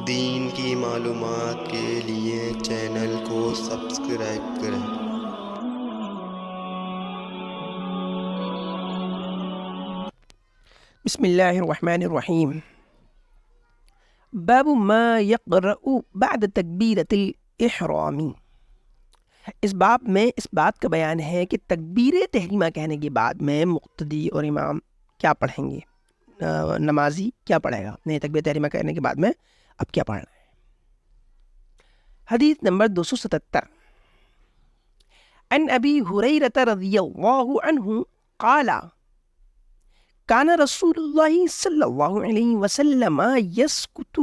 دین کی معلومات کے لیے چینل کو سبسکرائب کریں۔ بسم اللہ الرحمن الرحیم۔ باب ما یقرأ بعد تکبیرۃ الاحرام۔ اس باب میں اس بات کا بیان ہے کہ تکبیر تحریمہ کہنے کے بعد میں مقتدی اور امام کیا پڑھیں گے، نمازی کیا پڑھے گا، نہیں تکبیر تحریمہ کہنے کے بعد میں اب کیا پڑھنا ہے۔ حدیث نمبر 277 عن ابی ہریرہ رضی اللہ عنہ قال كان رسول الله صلى الله عليه وسلم يسكت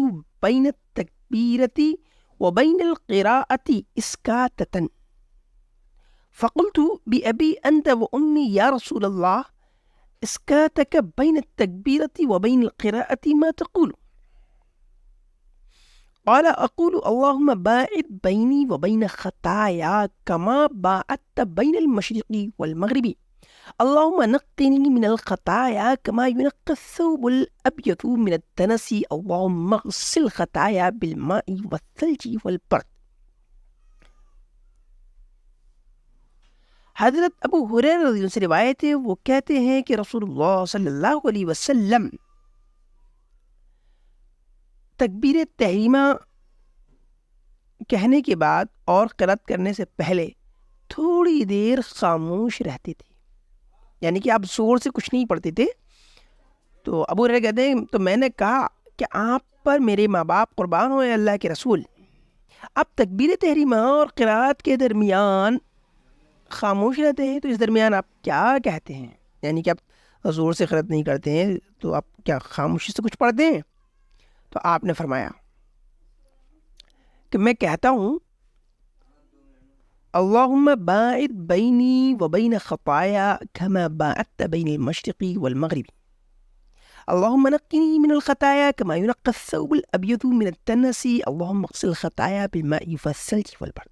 بين التكبيرة وبين القراءة إسكاتة، فقلت بأبي أنت وأمي يا رسول الله إسكاتك بين التكبيرة وبين القراءة ما تقول؟ قال أقول اللهم باعد بيني وبين خطاياي كما باعدت بين المشرق والمغرب، اللهم نقني من الخطايا كما ينقى الثوب الأبيض من الدنس، اللهم اغسل الخطايا بالماء والثلج والبرد۔ حضرت ابو ہریرہ رضی اللہ عنہ سے روایت ہے، وہ کہتے ہیں کہ رسول اللہ صلی اللہ علیہ وسلم تکبیر تحریمہ کہنے کے بعد اور قرأت کرنے سے پہلے تھوڑی دیر خاموش رہتے تھے، یعنی کہ آپ زور سے کچھ نہیں پڑھتے تھے۔ تو ابو ہریرہ کہتے ہیں تو میں نے کہا کہ آپ پر میرے ماں باپ قربان ہوئے اللہ کے رسول، آپ تکبیر تحریمہ اور قرأت کے درمیان خاموش رہتے ہیں، تو اس درمیان آپ کیا کہتے ہیں؟ یعنی کہ آپ زور سے قرأت نہیں کرتے ہیں تو آپ کیا خاموشی سے کچھ پڑھتے ہیں؟ تو آپ نے فرمایا کہ میں کہتا ہوں اللہم باعد بینی و بین خطایا کما باعدت بین المشرق والمغرب، اللہم نقنی من الخطایا کما ینقی الثوب الابیض من الدنس، اللہم اغسل الخطایا بالماء والثلج والبرد۔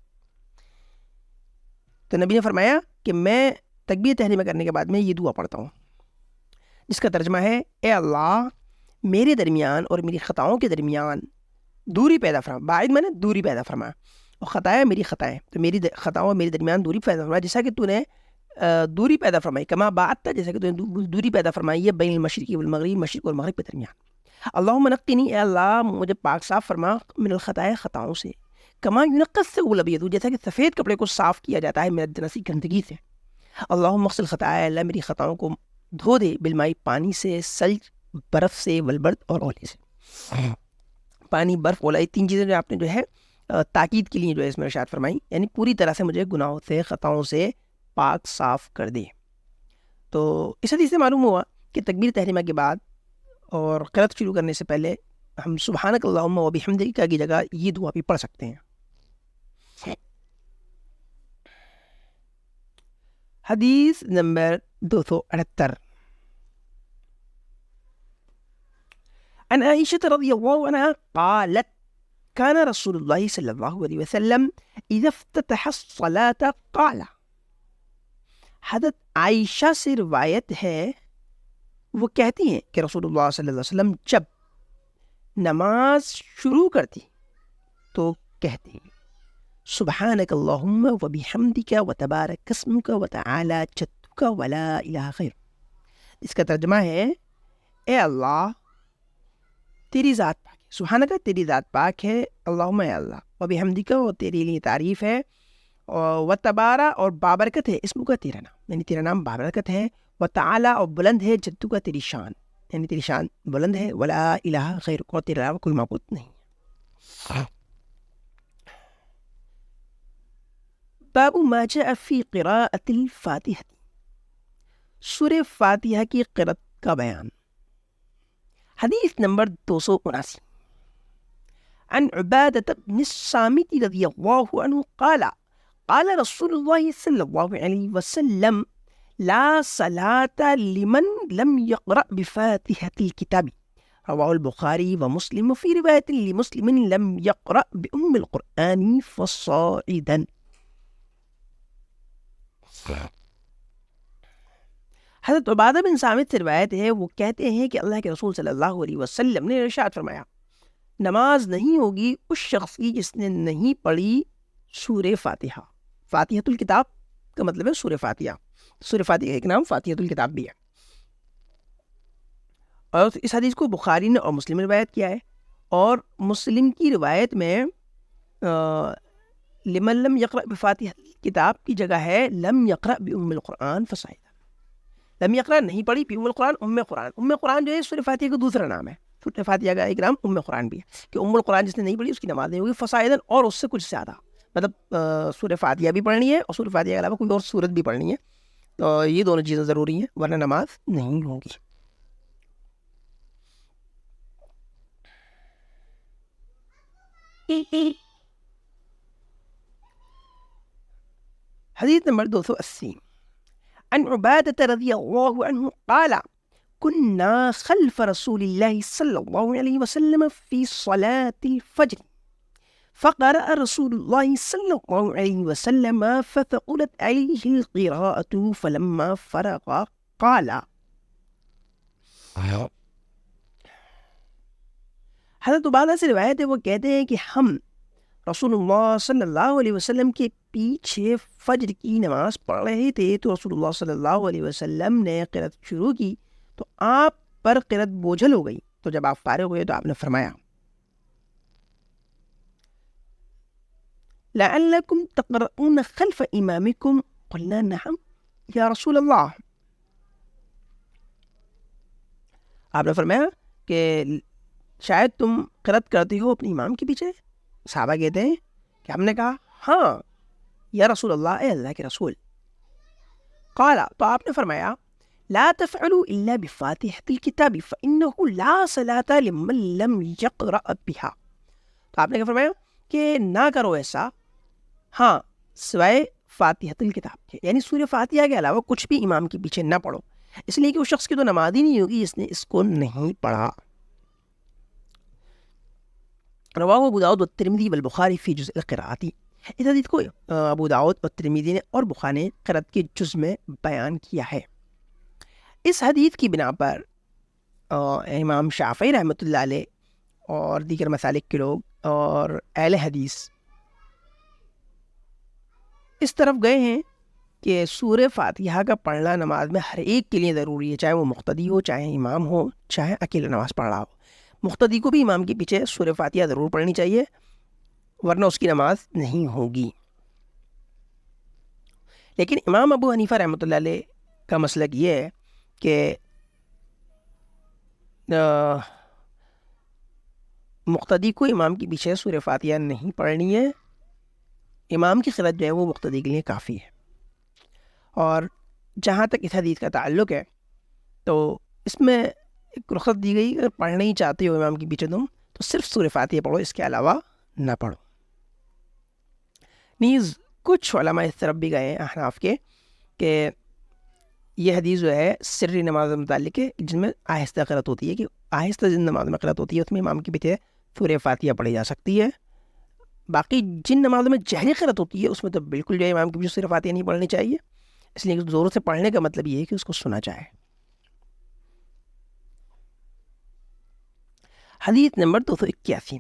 تو نبی نے فرمایا کہ میں تکبیر تحریمہ کرنے کے بعد میں یہ دعا پڑھتا ہوں، جس کا ترجمہ ہے اے اللہ میرے درمیان اور میری خطاؤں کے درمیان دوری پیدا فرما، باعد میں نے دوری پیدا فرما، اور خطایا میری خطائیں، تو میری خطاؤں اور میرے درمیان دوری پیدا فرما، جیسا کہ تو نے دوری پیدا فرمائی، کما باعدت جیسا کہ تو نے دوری پیدا فرمائی ہے بین المشرق والمغرب، مشرق اور مغرب کے درمیان۔ اللہم نقنی اے اللہ مجھے پاک صاف فرما من الخطایا خطاؤں سے، کما ینقی الثوب الابیض جیسا کہ سفید کپڑے کو صاف کیا جاتا ہے من الدنس گندگی سے، اللہم اغسل خطایا اللہ میری خطاؤں کو دھو دے بالماء پانی سے، سلج برف سے، والبرد اور اولے سے۔ پانی، برف، اولا، یہ تین چیزیں جو آپ نے جو ہے تاکید کے لیے جو ہے اس میں ارشاد فرمائی، یعنی پوری طرح سے مجھے گناہوں سے، خطاؤں سے پاک صاف کر دے۔ تو اس حدیث سے معلوم ہوا کہ تکبیر تحریمہ کے بعد اور قرأت شروع کرنے سے پہلے ہم سبحانک اللہم و بحمدک کی جگہ یہ دعا بھی پڑھ سکتے ہیں۔ حدیث نمبر 278 عن عائشة رضی اللہ عنہ قالت كان رسول الله صلی اللہ علیہ وسلم اذا افتتح الصلاة قال، حضرت عائشہ سے روایت ہے، وہ کہتی ہیں کہ رسول اللہ صلی اللہ علیہ وسلم جب نماز شروع کرتی تو کہتے ہیں سبحانک اللہم و بحمدک و تبارک اسمک و تعالی جدک و لا الہ غیر۔ اس کا ترجمہ ہے اے اللہ تیری ذات پاک ہے، سبحانک تیری ذات پاک ہے، اللہم اے اللہ، و بحمدک و تیرے لیے تعریف ہے، و تبارہ اور بابرکت ہے، اسم کا تیرا نام یعنی تیرا نام بابرکت ہے، و تعالی اور بلند ہے، جدو کا تیری شان یعنی تیری شان بلند ہے، ولا الہ غیر اور تیرے علاوہ کوئی معبود نہیں۔ باب ما جاء فی قراءۃ الفاتحہ، سورہ فاتحہ کی قرأت کا بیان۔ حدیث نمبر 279 عن عبادة بن الصامت رضی اللہ عنہ قال قال رسول اللہ صلی اللہ علیہ وسلم لا صلاة لمن لم يقرأ بفاتحة الكتاب، رواہ البخاری ومسلم، وفي رواية لمسلم لم يقرأ بأم القرآن فصاعدا۔ حضرت عبادہ بن صامت سے روایت ہے، وہ کہتے ہیں کہ اللہ کے رسول صلی اللہ علیہ وسلم نے ارشاد فرمایا نماز نہیں ہوگی اس شخص کی جس نے نہیں پڑھی سورہ فاتحہ. فاتحۃ الکتاب کا مطلب ہے سورہ فاتحہ. سورہ فاتحہ ایک نام فاتحۃ الکتاب بھی ہے. اور اس حدیث کو بخاری نے اور مسلم نے روایت کیا ہے. اور مسلم کی روایت میں لمن لم یقرأ بفاتحہ کتاب کی جگہ ہے لم یقرأ بأم القرآن فصاعدا. لم یقرأ نہیں پڑھی بأم القرآن ام قرآن. ام قرآن جو ہے سورہ فاتحہ کا دوسرا نام ہے. سورہ فاتحہ کا ایک نام ام قرآن بھی ہے کہ ام القرآن جس نے نہیں پڑھی اس کی نماز نہیں ہوگی فصاعدا اور اس سے کچھ زیادہ. مطلب سورہ فاتحہ بھی پڑھنی ہے اور سورہ فاتحہ کے علاوہ کوئی اور سورت بھی پڑھنی ہے. تو یہ دونوں چیزیں ضروری ہیں ورنہ نماز نہیں ہوگی. حدیث نمبر 280 عن عبادة رضي الله عنه قال كنا خلف رسول الله صلى الله عليه وسلم في صلاة الفجر فقرأ رسول الله صلى الله عليه وسلم فثقلت عليه القراءة فلما فرغ قال. حضرت عبادہ سے روایت ہے وہ کہتے ہیں کہ ہم رسول اللہ صلی اللہ علیہ وسلم کے پیچھے فجر کی نماز پڑھ رہے تھے تو رسول اللہ صلی اللہ علیہ وسلم نے قرأت شروع کی تو آپ پر قرأت بوجھل ہو گئی. تو جب آپ فارغ ہوئے تو آپ نے فرمایا لعلکم تقرؤون خلف امامکم قلنا نعم یا رسول اللہ. آپ نے فرمایا کہ شاید تم قرأت کرتے ہو اپنے امام کے پیچھے. صحابہ کہتے ہیں کہ ہم نے کہا ہاں یا رسول اللہ، اے اللہ کے رسول. قال تو آپ نے فرمایا لا تفعلوا الا بفاتحة الكتاب فانه لا صلاة لمن لم يقرأ بها. تو آپ نے کیا فرمایا کہ نہ کرو ایسا ہاں سوائے فاتحۃ الکتاب کے، یعنی سورہ فاتحہ کے علاوہ کچھ بھی امام کے پیچھے نہ پڑھو، اس لیے کہ اس شخص کی تو نماز ہی نہیں ہوگی جس نے اس کو نہیں پڑھا. رواہ ابو داؤد والترمذی والبخاری فی جزء القراءۃ. اس حدیث کو ابو داؤد اور ترمذی نے اور بخاری نے قرأت کے جز میں بیان کیا ہے. اس حدیث کی بنا پر امام شافعی رحمۃ اللہ علیہ اور دیگر مسالک کے لوگ اور اہل حدیث اس طرف گئے ہیں کہ سورہ فاتحہ کا پڑھنا نماز میں ہر ایک کے لیے ضروری ہے، چاہے وہ مقتدی ہو، چاہے امام ہو، چاہے اکیلے نماز پڑھ رہا ہو. مقتدی کو بھی امام کے پیچھے سورہ فاتحہ ضرور پڑھنی چاہیے ورنہ اس کی نماز نہیں ہوگی. لیکن امام ابو حنیفہ رحمۃ اللہ علیہ کا مسلک یہ ہے کہ مقتدی کو امام کے پیچھے سورہ فاتحہ نہیں پڑھنی ہے. امام کی قرأت جو ہے وہ مقتدی کے لیے کافی ہے. اور جہاں تک اس حدیث کا تعلق ہے تو اس میں ایک رخصت دی گئی، اگر پڑھنا ہی چاہتے ہو امام کے پیچھے تم تو صرف سورہ فاتحہ پڑھو، اس کے علاوہ نہ پڑھو. نیز کچھ علماء اس طرف بھی گئے ہیں احناف کے کہ یہ حدیث جو ہے سری نماز متعلق ہے جن میں آہستہ قرأت ہوتی ہے، کہ آہستہ جن نماز میں قرأت ہوتی ہے اس میں امام کے پیچھے سورہ فاتحہ پڑھی جا سکتی ہے. باقی جن نمازوں میں جہری قرأت ہوتی ہے اس میں تو بالکل جو ہے امام کے پیچھے سورہ فاتحہ نہیں پڑھنی چاہیے، اس لیے زور سے پڑھنے کا مطلب یہ ہے کہ اس کو سنا جائے. حدیث نمبر 281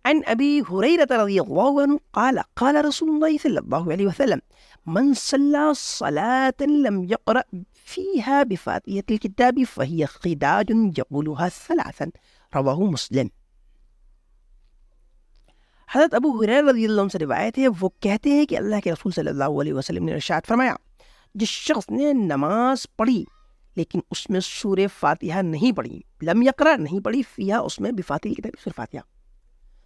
عن ابی ہریرہ رضی اللہ عنہ قال قال رسول اللہ صلی اللہ علیہ وسلم من صلى صلاة لم يقرأ فيها بفاتحة الكتاب فهي خداج يقولها ثلاثا. رواہ مسلم. حضرت ابو ہریرہ رضی اللہ عنہ سے روایت ہے، وہ کہتے ہیں کہ اللہ کے رسول صلی اللہ علیہ وسلم نے ارشاد فرمایا جس شخص نے نماز پڑھی لیکن اس میں سورہ فاتحہ نہیں پڑھی، لم یقرأ نہیں پڑھی، فیہا اس میں بفاتحہ الکتاب سورہ فاتحہ،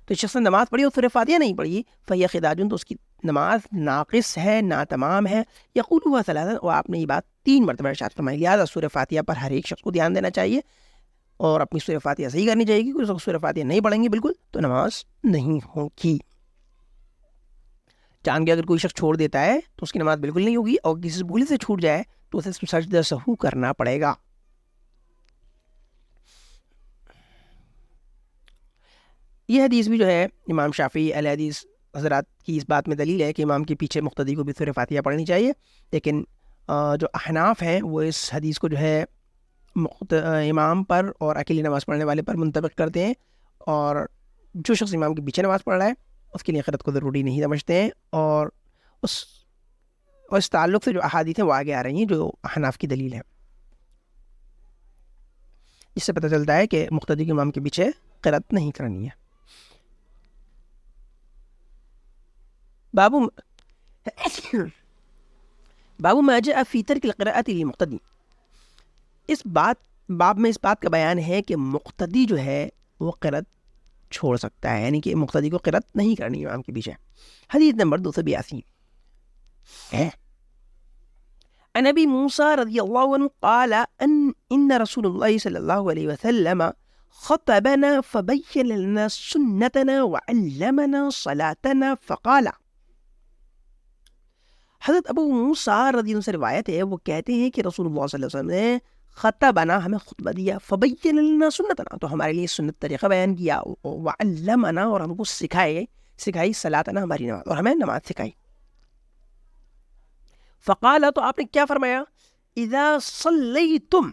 تو جس شخص نے نماز پڑھی اور سورہ فاتحہ نہیں پڑھی فہی خداج تو اس کی نماز ناقص ہے، ناتمام ہے. یقولها ثلاثا، اور آپ نے یہ بات 3 مرتبہ ارشاد فرمائی. لہٰذا سورہ فاتحہ پر ہر ایک شخص کو دھیان دینا چاہیے اور اپنی سورہ فاتحہ صحیح کرنی چاہیے، کیونکہ سورہ فاتحہ نہیں پڑھیں گے بالکل تو نماز نہیں ہوگی. جان کے اگر کوئی شخص چھوڑ دیتا ہے تو اس کی نماز بالکل نہیں ہوگی، اور کسی بھول سے چھوٹ جائے تو اسے سجدہ سہو کرنا پڑے گا. یہ حدیث بھی جو ہے امام شافعی اہل حدیث حضرات کی اس بات میں دلیل ہے کہ امام کے پیچھے مقتدی کو بھی سورہ فاتحہ پڑھنی چاہیے. لیکن جو احناف ہیں وہ اس حدیث کو جو ہے امام پر اور اکیلی نماز پڑھنے والے پر منطبق کرتے ہیں اور جو شخص امام کے پیچھے نماز پڑھ رہا ہے اس کے لیے قرأت کو ضروری نہیں سمجھتے ہیں، اور اس تعلق سے جو احادیث ہیں وہ آگے آ رہی ہیں جو حناف کی دلیل ہے، اس سے پتہ چلتا ہے کہ مقتدی کے امام کے پیچھے قرأت نہیں کرنی ہے۔ باب ما جاء فی ترک القراءۃ للمقتدی، اس باب میں اس بات کا بیان ہے کہ مقتدی جو ہے وہ قرأت چھوڑ سکتا ہے، یعنی کہ مقتدی کو قرأت نہیں کرنی امام کے پیچھے۔ حدیث نمبر 282 عن ابی موسیٰ رضی اللہ عنہ قال ان رسول اللہ صلی اللہ علیہ وسلم خطبنا فبین لنا سنتنا وعلمنا صلاتنا فقال، حضرت ابو موسیٰ رضی اللہ عنہ سے روایت ہے، وہ کہتے ہیں کہ رسول اللہ صلی اللہ علیہ وسلم نے خطبنا ہمیں خطبہ دیا، فبین لنا سنتنا تو ہمارے لیے سنت طریقہ بیان کیا، وعلمنا اور ہم کو سکھائی صلاتنا ہماری نماز، اور ہمیں نماز سکھائی۔ فقال تو آپ نے کیا فرمایا، اذا صلیتم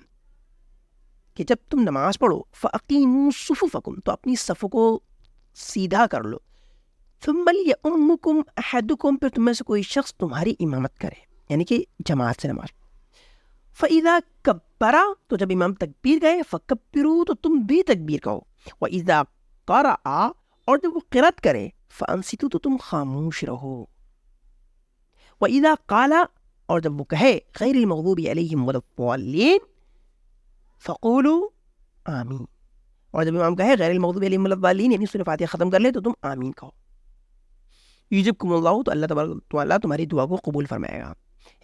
کہ جب تم نماز پڑھو، فاقیموا صفوفکم تو اپنی صفوں کو سیدھا کر لو، ثم لیؤمکم احدکم پھر تم میں سے کوئی شخص تمہاری امامت کرے، یعنی کہ جماعت سے نماز۔ فاذا کبرا تو جب امام تکبیر گئے، فکبروا تو تم بھی تکبیر کہو، واذا قرأ اور جب وہ قرأت کرے، فانصتوا تو تم خاموش رہو، وَإِذَا قَالَ اور جب وہ کہے غیر المغضوب علیہم ولا الضالین فقولوا آمین، اور جب امام کہے غیر المغضوب علیہم ولا الضالین یعنی سورہ فاتحہ ختم کر لے تو تم آمین کہو۔ یجبکم اللہ تو اللہ تبارک و تعالیٰ تمہاری دعا کو قبول فرمائے گا،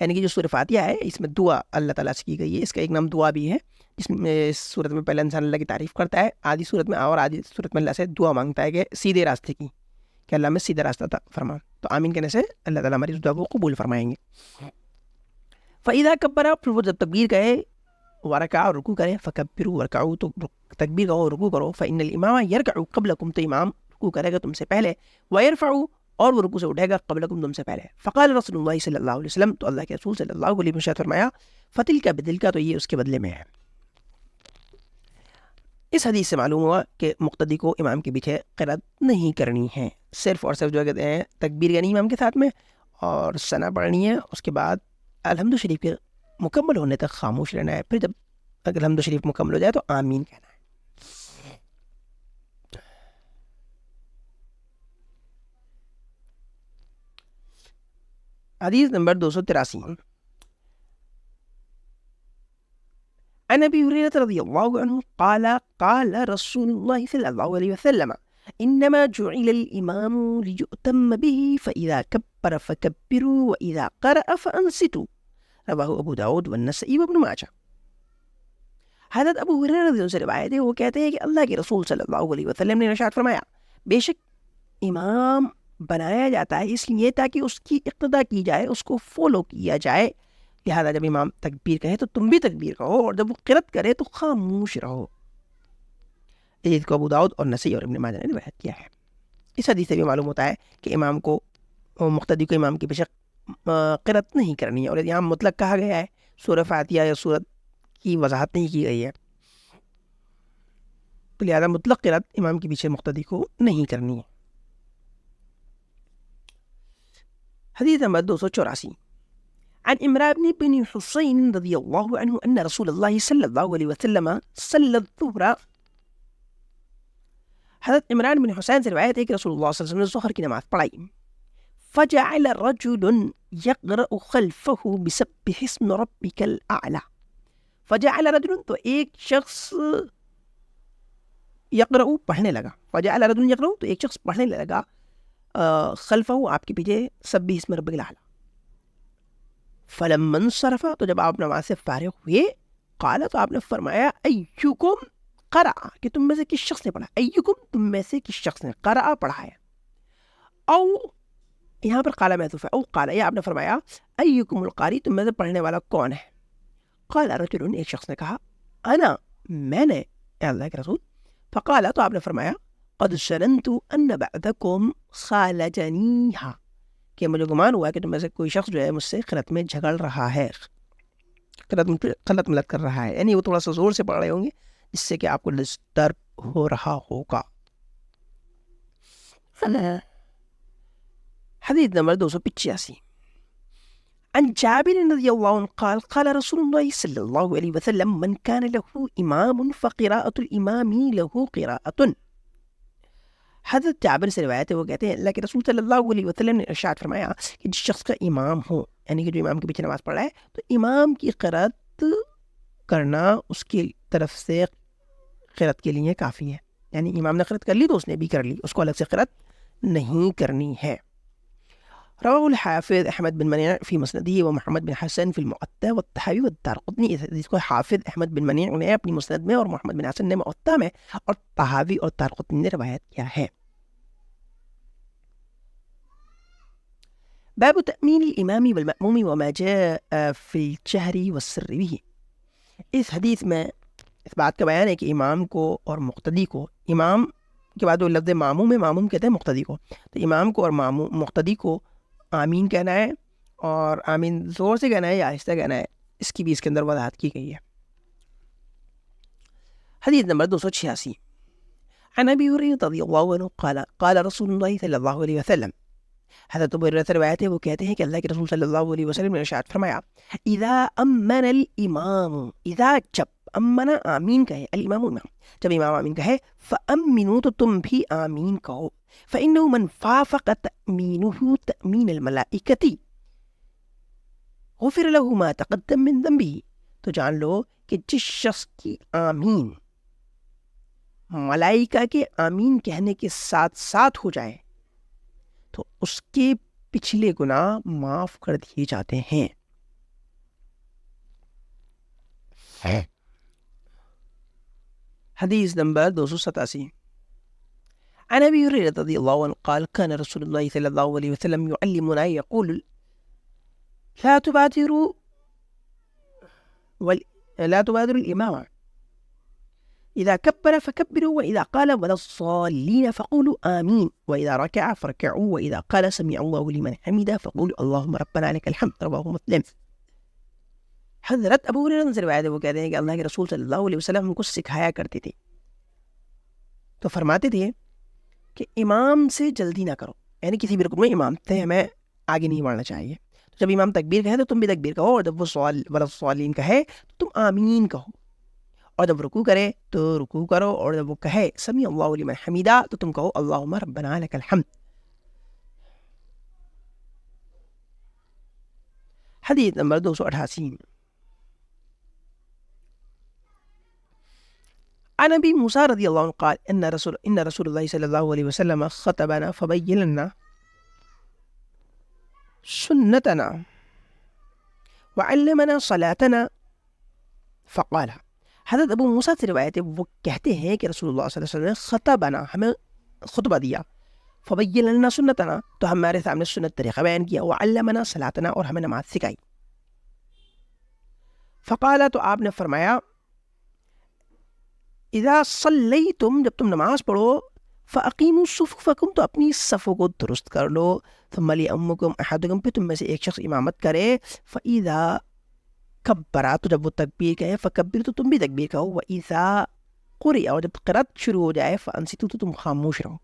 یعنی کہ جو سورہ فاتحہ ہے اس میں دعا اللہ تعالیٰ سے کی گئی ہے، اس کا ایک نام دعا بھی ہے، جس میں اس صورت میں پہلے انسان اللہ کی تعریف کرتا ہے آدھی صورت میں، اور آدھی صورت میں اللہ سے دعا مانگتا ہے کہ سیدھے راستے کی، کہ اللہ میں سیدھا راستہ تھا فرما، تو آمین کہنے سے اللہ تعالیٰ ہماری اس دعا کو قبول فرمائیں گے۔ فَإِذَا كَبَّرَ پھر وہ جب تکبیر کہے، ورکع اور رکوع کرے، فَكَبِّرُوا وَارْكَعُوا تو تکبیر کہو رکوع کرو، فَإِنَّ الْإِمَامَ يَرْكَعُ قَبْلَكُمْ تو امام رکوع کرے گا تم سے پہلے، وَيَرْفَعُ اور وہ رکوع سے اٹھے گا قبلکم تم سے پہلے۔ فقال رسول اللہ صلی اللہ علیہ وسلم تو اللہ کے رسول صلی اللہ علیہ وسلم فرمایا، فَتِلْكَ بِتِلْكَ تو یہ اس کے بدلے میں ہے۔ اس حدیث سے معلوم ہوا کہ مقتدی کو امام کے پیچھے قرأت نہیں کرنی ہے، صرف اور صرف جو کہتے ہیں تکبیر کرنی امام کے ساتھ میں اور ثنا پڑھنی ہے، اس کے بعد الحمد شریف کے مکمل ہونے تک خاموش رہنا ہے، پھر جب الحمد شریف مکمل ہو جائے تو آمین کہنا ہے۔ حدیث نمبر 283 عن ابی ہریرہ رضی اللہ عنہ قال قال رسول اللہ صلی اللہ علیہ وسلم انما جعل الامام لیؤتم به فاذا کبر فکبروا واذا قرأ فانصتوا رواہ ابو داود والنسائی وابن ماجہ۔ حضرت ابو ہریرہ رضی اللہ عنہ سے روایت ہے، وہ کہتے ہیں کہ اللہ کے رسول صلی اللہ علیہ وسلم نے ارشاد فرمایا، بے شک امام بنایا جاتا ہے اس لیے تاکہ اس کی اقتدا کی جائے، اس کو فالو کیا جائے، لہذا جب امام تکبیر کہے تو تم بھی تکبیر کہو، اور جب وہ قرأت کرے تو خاموش رہو۔ اس کو ابو داؤد اور نسائی اور ابن ماجہ نے روایت کیا ہے۔ اس حدیث سے بھی معلوم ہوتا ہے کہ امام کو مقتدی کو امام کے پیچھے قرأت نہیں کرنی ہے، اور یہاں مطلق کہا گیا ہے، سورہ فاتحہ یا سورت کی وضاحت نہیں کی گئی ہے، تو لہذا مطلق قرأت امام کے پیچھے مقتدی کو نہیں کرنی ہے۔ حدیث نمبر 284 عن عمران بن حسین رضی اللہ عنہ ان رسول اللہ صلی اللہ علیہ وسلم صلی الظہر، حضرت عمران بن حسین سے روایت ہے کہ رسول اللہ صلی اللہ علیہ وسلم نے ظہر کی نماز پڑھائی، فجعل رجل يقرأ خلفه بسبح اسم ربك الأعلى، فجعل رجل تو ایک شخص یقرأ پڑھنے لگا، فجعل رجل یقرأ تو ایک شخص پڑھنے لگا خلفہ آپ کے پیچھے سبح اسم ربک الاعلی، فلما انصرف تو جب آپ نماز سے فارغ ہوئے، قال تو آپ نے فرمایا ایکم قرأ کہ تم میں سے کس شخص نے پڑھا، ایکم تم میں سے کس شخص نے قرأ پڑھا ہے، او یہاں پر قال محذوف ہے، او قال یا آپ نے فرمایا ایکم القاری تم میں سے پڑھنے والا کون ہے، قال رجل ایک شخص نے کہا انا میں نے اے اللہ کے رسول، فقال تو آپ نے فرمایا قد ظننت ان بعدکم خالجنیھا کہ مجھے گمان ہوا کہ تم میں سے کوئی شخص جو ہے مجھ سے قرأت میں جھگڑ رہا ہے، قرأت ملت کر رہا ہے، یعنی وہ تھوڑا سا زور سے پڑھ رہے ہوں گے جس سے کہ آپ کو ڈسٹرب ہو رہا ہوگا۔ حديث نمبر 285 عن جابر رضي الله عنه قال قال رسول الله صلى الله عليه وسلم من كان له إمام فقراءة الإمام له قراءة. حضرت جابر سے روایت ہے، وہ کہتے ہیں اللہ کے رسول صلی اللہ علیہ وسلم نے ارشاد فرمایا کہ جس شخص کا امام ہو، یعنی کہ جو امام کے پیچھے نماز پڑھ رہا ہے، تو امام کی قرأت کرنا اس کی طرف سے قرأت کے لیے کافی ہے. یعنی امام نے قرأت کر لی تو اس نے بھی کر لی، اس کو الگ سے قرأت نہیں کرنی ہے. رواه الحافظ احمد بن منیع فی مسنده ومحمد بن حسن فی المعطا والطحاوی والدارقطنی. اس کو حافظ احمد بن منیع نے اپنی مسند میں اور محمد بن حسن نے معطا میں اور طحاوی اور دارقطنی نے روایت کیا ہے. باب تأمین الامام والمأموم وما جاء فی الجہر والسر به. اس حدیث میں اس بات کا بیان ہے کہ امام کو اور مقتدی کو، امام کے بعد وہ لفظ معموم ہے، معموم کہتے ہیں مقتدی کو، تو امام کو اور مقتدی کو آمین کہنا ہے، اور آمین زور سے کہنا ہے یا آہستہ کہنا ہے، اس کی بھی اس کے اندر وضاحت کی گئی ہے. حدیث نمبر 286 عن ابی ہریرہ رضی اللہ عنہ قال قال رسول اللہ صلی اللہ علیہ وسلم. حضرت ابو ہریرہ سے روایت ہے، وہ کہتے ہیں کہ اللہ کے رسول صلی اللہ علیہ وسلم نے ارشاد فرمایا اذا امن الامام، اذا جب امن آمین کہے، الامام امام جب امام آمین کہے، فامنوا تو تم بھی آمین کہو، فانه من فافق تأمینه تأمین الملائکۃ غفر له ما تقدم من ذنبه. تو جان لو کہ جس شخص کی آمین ملائکہ کے آمین کہنے کے ساتھ ساتھ ہو جائے تو اس کے پچھلے گناہ معاف کر دیے جاتے ہیں. حدیث نمبر 287 عن ابي هريره رضي الله عنه قال كان رسول الله صلى الله عليه وسلم يعلمنا يقول لا تبادروا الامام اذا كبر فكبروا واذا قال ولا الضالين فقولوا آمين واذا ركع فاركعوا واذا قال سمع الله لمن حمده فقولوا اللهم ربنا لك الحمد. رواه مسلم. حضرت ابو ہریرہ سے روایت ہے، وہ کہتے ہیں کہ اللہ کے رسول صلی اللہ علیہ وسلم ہم کو سکھایا کرتے تھے، تو فرماتے تھے کہ امام سے جلدی نہ کرو، یعنی کسی بھی رکن میں امام سے ہمیں آگے نہیں بڑھنا چاہیے. تو جب امام تکبیر کہے تو تم بھی تکبیر کہو، اور جب وہ ولا الضالین کہے تو تم آمین کہو، اور جب رکوع کرے تو رکوع کرو، اور جب وہ کہے سمیع اللہ لمن حمیدہ تو تم کہو اللہم ربنا لک الحمد. حدیث نمبر 288 عن ابي موسى رضي الله عنه قال ان رسول الله صلى الله عليه وسلم خطبنا فبين لنا سنتنا وعلمنا صلاتنا فقال. حضرت ابو موسیٰ سے روایت ہے، وہ کہتے ہیں کہ رسول اللہ صلی اللہ علیہ وسلم نے خطبنا، ہمیں خطبہ دیا، فبین لنا سنتنا تو ہمارے سامنے سنت طریقہ بیان کیا، وعلمنا صلاتنا اور ہمیں نماز سکھائی. فقال تو آپ نے فرمایا اذا صلیتم جب تم نماز پڑھو، فاقیموا صفوفکم تو اپنی صفوں کو درست کر لو، ثم لیؤمکم احدکم پھر تم میں سے ایک شخص امامت کرے، فاذا کبرا تو جب وہ تکبیر کہے، فکبر تو تم بھی تکبیر کہو، واذا قرئ اور جب قرأت شروع ہو جائے، فانصتوا تو تم خاموش رہو،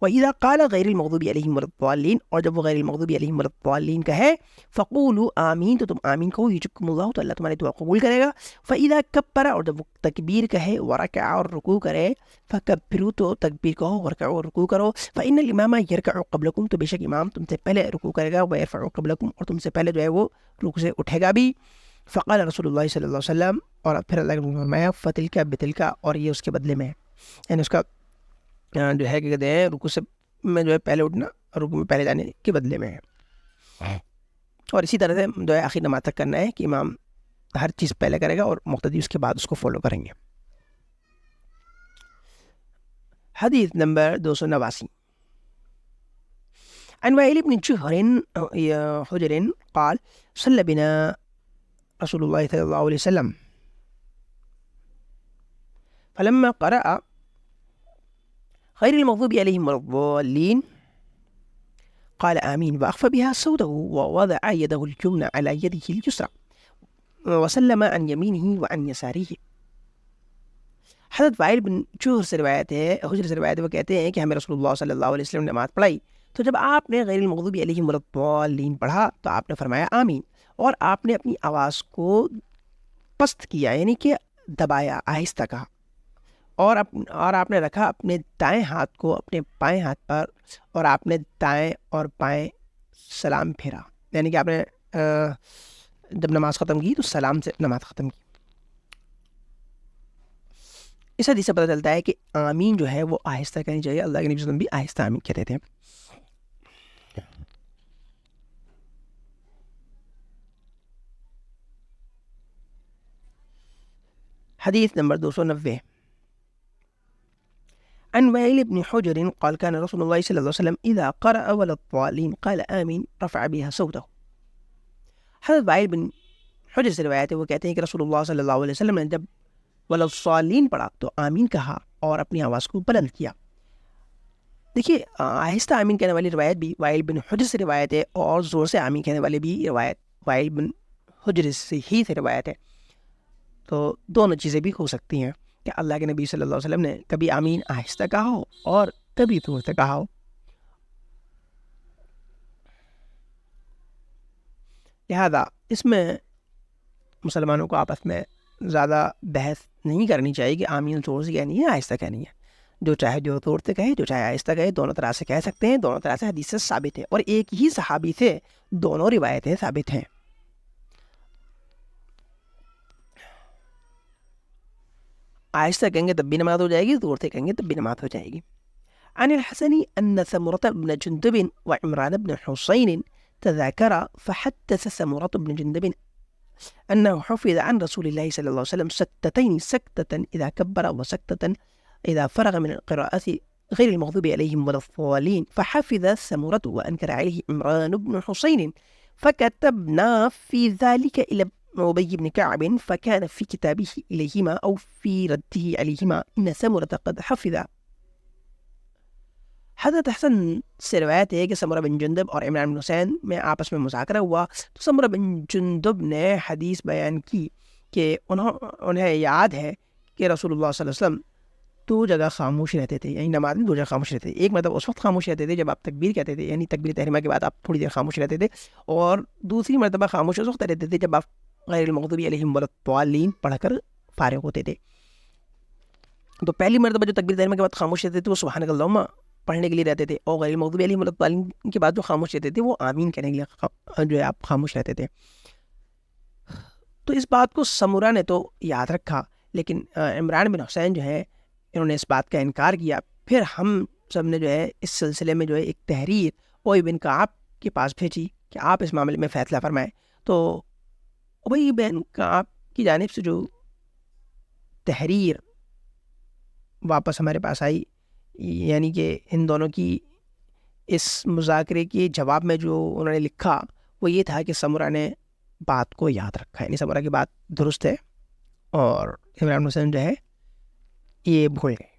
واذا قال غیر المغضوب علیہم ولا الضالین اور جب وہ غیر المغضوب علیہم ولا الضالین کہے، فقولوا آمین تو تم آمین کہو، یجبکم اللہ تو اللہ تمہاری دعا قبول کرے گا، فاذا کبر اور جب وہ تکبیر کہے، ورکع اور رکوع کرے، فکبروا تو تکبیر کہو، ورکعوا اور رکوع کرو، فان الامام یرکع قبلکم تو بے شک امام تم سے پہلے رکوع کرے گا، ویرفع قبلکم اور تم سے پہلے جو ہے وہ رکوع سے اٹھے گا بھی. فقال رسول اللہ صلی اللہ علیہ وسلم اور پھر اللہ کے رسول نے فرمایا فتلک بتلک اور یہ اس کے بدلے میں، یعنی اس کا جو ہے کہ کہتے ہیں رکوع سے میں جو ہے پہلے اٹھنا، رکوع میں پہلے جانے کے بدلے میں ہے. اور اسی طرح سے جو ہے آخر نماز تک کرنا ہے کہ امام ہر چیز پہلے کرے گا اور مقتدی اس کے بعد اس کو فالو کریں گے. حدیث نمبر 289 عن وائل بن حجر قال صلى بنا رسول الله صلى الله عليه وسلم فلما قرأ غير المغضوب عليهم ولا الضالين قال آمين وأخفى بها صوته ووضع يده اليمنى على يده اليسرى وسلم عن يمينه وعن يساره. حضرت وائل بن حجر سے روایت ہے وہ کہتے ہیں کہ ہمیں رسول اللہ صلی اللہ علیہ وسلم نے نماز پڑھائی تو جب آپ نے غیر المغضوب علیہم ولا الضالین پڑھا تو آپ نے فرمایا آمین، اور آپ نے اپنی آواز کو پست کیا یعنی کہ دبایا، آہستہ کہا، اور آپ نے رکھا اپنے دائیں ہاتھ کو اپنے بائیں ہاتھ پر، اور آپ نے دائیں اور بائیں سلام پھیرا، یعنی کہ آپ نے جب نماز ختم کی تو سلام سے نماز ختم کی۔ اس حدیث سے پتہ چلتا ہے کہ آمین جو ہے وہ آہستہ کہنی چاہیے، اللہ کے نبی صلی اللہ علیہ وسلم بھی آہستہ آمین کہتے تھے۔ حدیث نمبر 290 عن وائل بن حجر قال كان رسول الله صلى الله عليه وسلم إذا قرأ ولا الضالين قال آمين رفع بها صوته۔ حضرت وائل بن حجر سے روایت ہے وہ کہتے ہیں کہ رسول اللہ صلی اللہ علیہ وسلم نے جب ولا الضالین پڑھا تو آمین کہا اور اپنی آواز کو بلند کیا۔ دیکھیے آہستہ آمین کہنے والی روایت بھی وائل بن حجر سے روایت ہے، اور زور سے آمین کہنے والی بھی روایت وائل بن حجر سے ہی سے روایت ہے، تو دونوں چیزیں بھی ہو سکتی ہیں کہ اللہ کے نبی صلی اللہ علیہ وسلم نے کبھی آمین آہستہ کہا ہو اور کبھی زور سے کہا ہو۔ لہذا اس میں مسلمانوں کو آپس میں زیادہ بحث نہیں کرنی چاہیے کہ آمین زور سے کہنی ہے آہستہ کہنی ہے، جو چاہے جو زور سے کہے جو چاہے آہستہ کہے، دونوں طرح سے کہہ سکتے ہیں، دونوں طرح سے حدیث سے ثابت ہے، اور ایک ہی صحابی سے دونوں روایتیں ثابت ہیں۔ آہستہ کہیں گے تب بھی نماز ہو جائے گی، زور سے کہیں گے تب بھی نماز ہو جائے گی۔ عن الحسن أن سمرة بن جندب وعمران بن حسين تذاكرا فحدث سمرة بن جندب أنه حفظ عن رسول الله صلى الله عليه وسلم سكتتين، سكتة إذا كبر وسكتة إذا فرغ من القراءة غير المغضوب عليهم ولا الضالين، فحفظ سمرة وأنكر عليه عمران بن حسين، فكتبنا في ذلك إلى أبي بن كعب فكان في كتابه إليهما أو في رده عليهما إن سمرة قد حفظ۔ حضرت حسن سے روایت ہے کہ سمرہ بن جندب اور عمران بن حسین میں آپس میں مذاکرہ ہوا تو سمرہ بن جندب نے حدیث بیان کی کہ انہیں یاد ہے کہ رسول اللہ صلی اللہ علیہ وسلم دو جگہ خاموش رہتے تھے، یعنی نماز میں دو جگہ خاموش رہتے تھے، ایک مطلب اس وقت خاموش رہتے تھے جب آپ تکبیر کہتے تھے، یعنی تکبیر تحریمہ کے بعد آپ تھوڑی دیر خاموش رہتے تھے، اور دوسری مرتبہ خاموش اس وقت رہتے تھے جب آپ غیر المغضوب علیہم ولا الضالین پڑھ کر فارغ ہوتے تھے۔ تو پہلی مرتبہ جو تکبیر تحریمہ کے بعد خاموش رہتے تھے وہ سبحانک اللہم پڑھنے کے لیے رہتے تھے، اور غیر المغضوب علیہم ولا الضالین کے بعد جو خاموش رہتے تھے وہ آمین کہنے کے لیے جو ہے آپ خاموش رہتے تھے۔ تو اس بات کو سمرہ نے تو یاد رکھا، لیکن عمران بن حسین جو ہے انہوں نے اس بات کا انکار کیا۔ پھر ہم سب نے جو ہے اس سلسلے میں جو ہے ایک تحریر ابی بن کعب کے پاس بھیجی کہ آپ اس معاملے میں فیصلہ فرمائیں، تو ابی بن کعب کی جانب سے جو تحریر واپس ہمارے پاس آئی، یعنی کہ ان دونوں کی اس مذاکرے کے جواب میں جو انہوں نے لکھا وہ یہ تھا کہ سمرہ نے بات کو یاد رکھا، یعنی سمرہ کی بات درست ہے اور عمران حسین جو ہے یہ بھول گئے۔